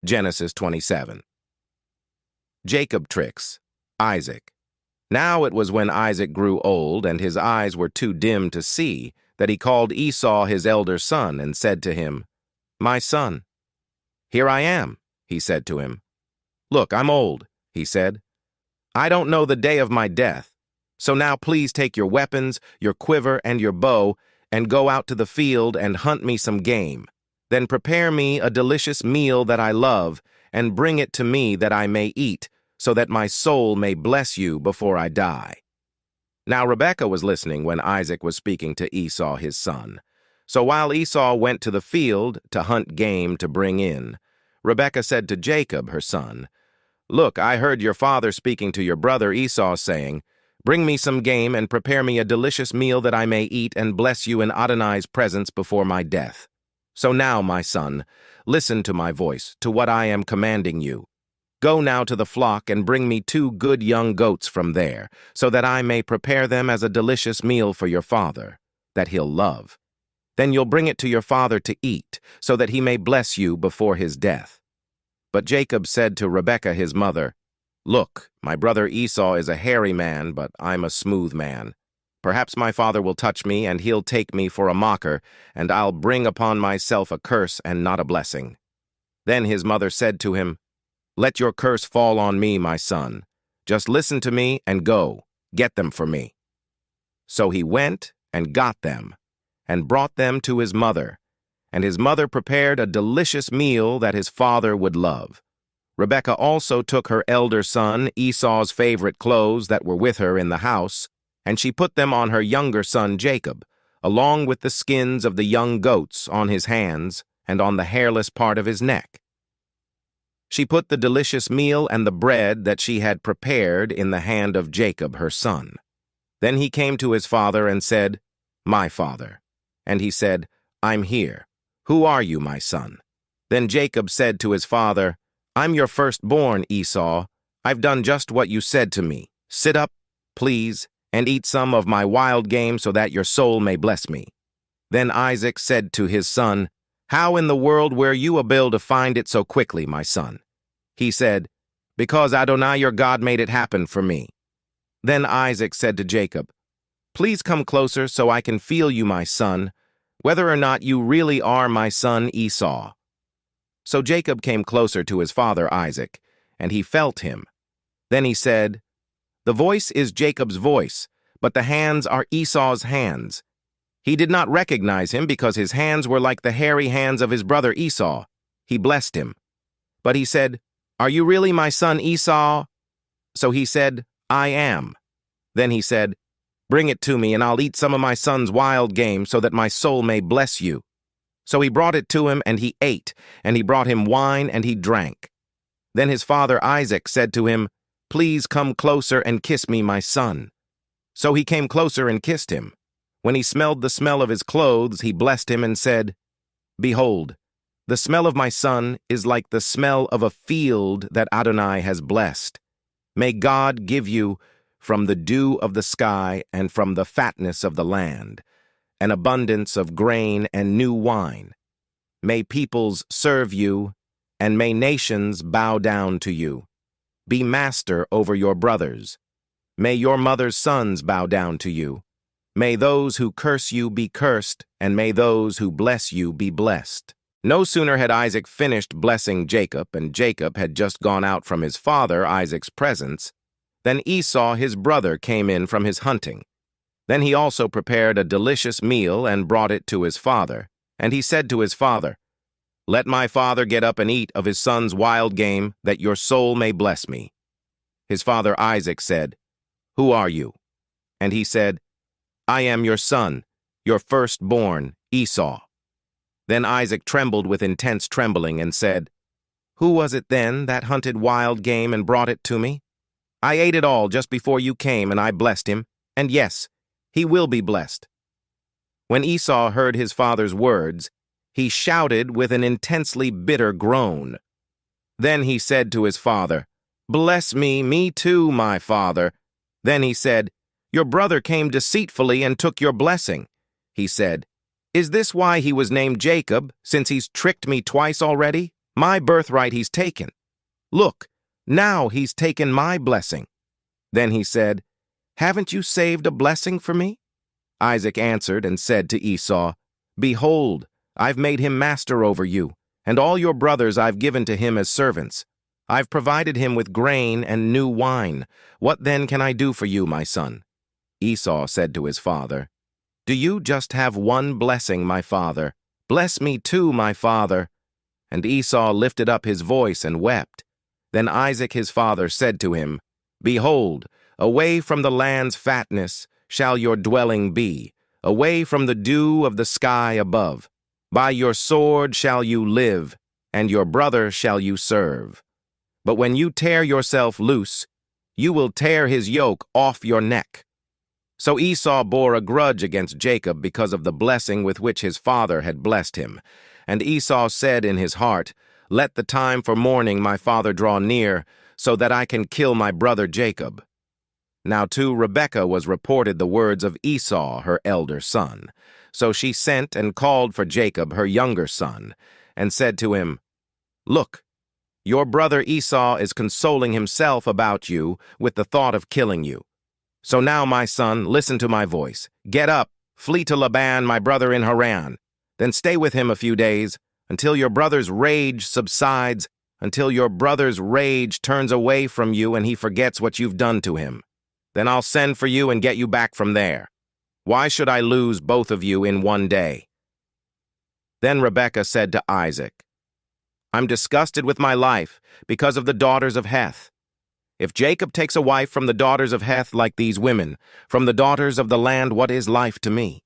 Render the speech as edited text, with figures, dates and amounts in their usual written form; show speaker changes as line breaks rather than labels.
Genesis 27. Jacob tricks Isaac. Now it was when Isaac grew old and his eyes were too dim to see that he called Esau his elder son and said to him, "My son." "Here I am," he said to him. "Look, I'm old," he said. "I don't know the day of my death. So now please take your weapons, your quiver, and your bow, and go out to the field and hunt me some game. Then prepare me a delicious meal that I love, and bring it to me that I may eat, so that my soul may bless you before I die." Now Rebekah was listening when Isaac was speaking to Esau his son. So while Esau went to the field to hunt game to bring in, Rebekah said to Jacob her son, "Look, I heard your father speaking to your brother Esau, saying, 'Bring me some game and prepare me a delicious meal that I may eat and bless you in Adonai's presence before my death.' So now, my son, listen to my voice, to what I am commanding you. Go now to the flock and bring me 2 good young goats from there, so that I may prepare them as a delicious meal for your father, that he'll love. Then you'll bring it to your father to eat, so that he may bless you before his death." But Jacob said to Rebekah his mother, "Look, my brother Esau is a hairy man, but I'm a smooth man. Perhaps my father will touch me, and he'll take me for a mocker, and I'll bring upon myself a curse and not a blessing." Then his mother said to him, "Let your curse fall on me, my son. Just listen to me and go, get them for me." So he went and got them, and brought them to his mother, and his mother prepared a delicious meal that his father would love. Rebekah also took her elder son Esau's favorite clothes that were with her in the house, and she put them on her younger son Jacob, along with the skins of the young goats on his hands and on the hairless part of his neck. She put the delicious meal and the bread that she had prepared in the hand of Jacob her son. Then he came to his father and said, "My father." And he said, "I'm here. Who are you, my son?" Then Jacob said to his father, "I'm your firstborn, Esau. I've done just what you said to me. Sit up, please, and eat some of my wild game so that your soul may bless me." Then Isaac said to his son, "How in the world were you able to find it so quickly, my son?" He said, "Because Adonai your God made it happen for me." Then Isaac said to Jacob, "Please come closer so I can feel you, my son, whether or not you really are my son Esau." So Jacob came closer to his father Isaac, and he felt him. Then he said, "The voice is Jacob's voice, but the hands are Esau's hands." He did not recognize him because his hands were like the hairy hands of his brother Esau. He blessed him. But he said, "Are you really my son Esau?" So he said, "I am." Then he said, "Bring it to me, and I'll eat some of my son's wild game so that my soul may bless you." So he brought it to him, and he ate, and he brought him wine, and he drank. Then his father Isaac said to him, "Please come closer and kiss me, my son." So he came closer and kissed him. When he smelled the smell of his clothes, he blessed him and said, "Behold, the smell of my son is like the smell of a field that Adonai has blessed. May God give you, from the dew of the sky and from the fatness of the land, an abundance of grain and new wine. May peoples serve you, and may nations bow down to you. Be master over your brothers. May your mother's sons bow down to you. May those who curse you be cursed, and may those who bless you be blessed." No sooner had Isaac finished blessing Jacob, and Jacob had just gone out from his father Isaac's presence, than Esau his brother came in from his hunting. Then he also prepared a delicious meal and brought it to his father, and he said to his father, "Let my father get up and eat of his son's wild game, that your soul may bless me." His father Isaac said, "Who are you?" And he said, "I am your son, your firstborn, Esau." Then Isaac trembled with intense trembling and said, "Who was it then that hunted wild game and brought it to me? I ate it all just before you came, and I blessed him, and yes, he will be blessed." When Esau heard his father's words, he shouted with an intensely bitter groan. Then he said to his father, "Bless me too, my father." Then he said, "Your brother came deceitfully and took your blessing." He said, "Is this why he was named Jacob, since he's tricked me twice already? My birthright he's taken. Look, now he's taken my blessing." Then he said, "Haven't you saved a blessing for me?" Isaac answered and said to Esau, "Behold, I've made him master over you, and all your brothers I've given to him as servants. I've provided him with grain and new wine. What then can I do for you, my son?" Esau said to his father, "Do you just have one blessing, my father? Bless me too, my father." And Esau lifted up his voice and wept. Then Isaac his father said to him, "Behold, away from the land's fatness shall your dwelling be, away from the dew of the sky above. By your sword shall you live, and your brother shall you serve. But when you tear yourself loose, you will tear his yoke off your neck." So Esau bore a grudge against Jacob because of the blessing with which his father had blessed him. And Esau said in his heart, "Let the time for mourning my father draw near, so that I can kill my brother Jacob." Now to Rebekah was reported the words of Esau, her elder son. So she sent and called for Jacob, her younger son, and said to him, "Look, your brother Esau is consoling himself about you with the thought of killing you. So now, my son, listen to my voice. Get up, flee to Laban, my brother in Haran. Then stay with him a few days, until your brother's rage subsides, until your brother's rage turns away from you and he forgets what you've done to him. Then I'll send for you and get you back from there. Why should I lose both of you in one day?" Then Rebekah said to Isaac, "I'm disgusted with my life because of the daughters of Heth. If Jacob takes a wife from the daughters of Heth like these women, from the daughters of the land, what is life to me?